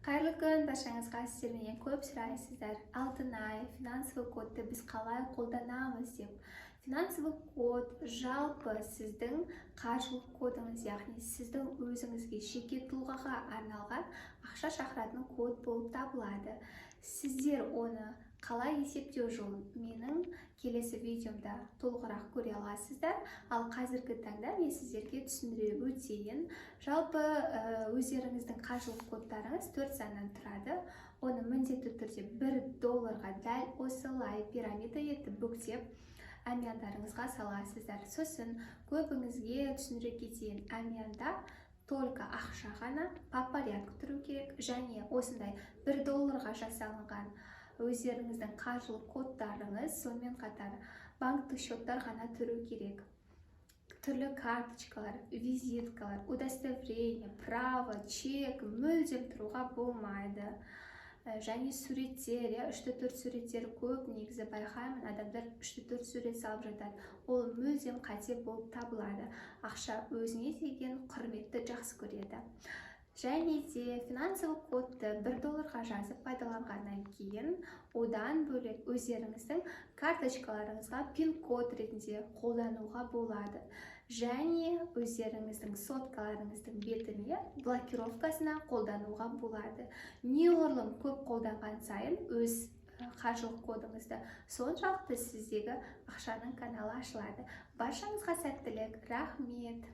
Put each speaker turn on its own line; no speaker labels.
Қайырлы күн, баршаңызға. Сіздер менен көп сұрайсыздар. Алтын ай, финансовый кодты біз қалай қолданамыз деп. Финансовый код жалпы сіздің қаржылық кодыңыз, яғни сіздің өзіңізге жеке тұлғаға арналған ақша шақыратын код болып табылады. Сіздер оны қалай есептеу жолын менің келесі видеомда толығырақ көре аласыздар. Ал қазіргі таңда мен сіздерге түсіндіре өтейін. Жалпы өздеріңіздің қаржылық кодтарыңыз 4 саннан тұрады. Оны міндетті түрде $1 дәл осылай пирамида етіп бүктеп әмияндарыңызға саласыздар. Сосын көбіңізге түсіндіре кетейін, әмиянда только ақша ғана по порядку тұру керек, және осындай $1 жасалынған өздеріңіздің қаржылық кодтарыңыз, сонымен қатар банктік счеттар ғана тұру керек. Түрлі карточкалар, визиткалар, удостоверение, право, чек мүлдем тұруға болмайды. Және суреттер, 3-4 суреттер көп, негізі байқаймын, адамдар 3-4 сурет салып жатады. Ол мүлдем қате болып табылады. Ақша өзіне деген құрметті жақсы көреді. Және де финансовый кодты $1 жазып пайдаланғаннан кейін, одан бөлек өздеріңіздің карточкаларыңызға пин-код ретінде қолдануға болады. Және өздеріңіздің соткаларыңыздың бетіне блокировкасына қолдануға болады. Неғұрлым көп қолданған сайын өз қаржылық кодыңызды соншалықты сіздегі ақшаның каналы ашылады. Баршаңызға сәттілік, рахмет.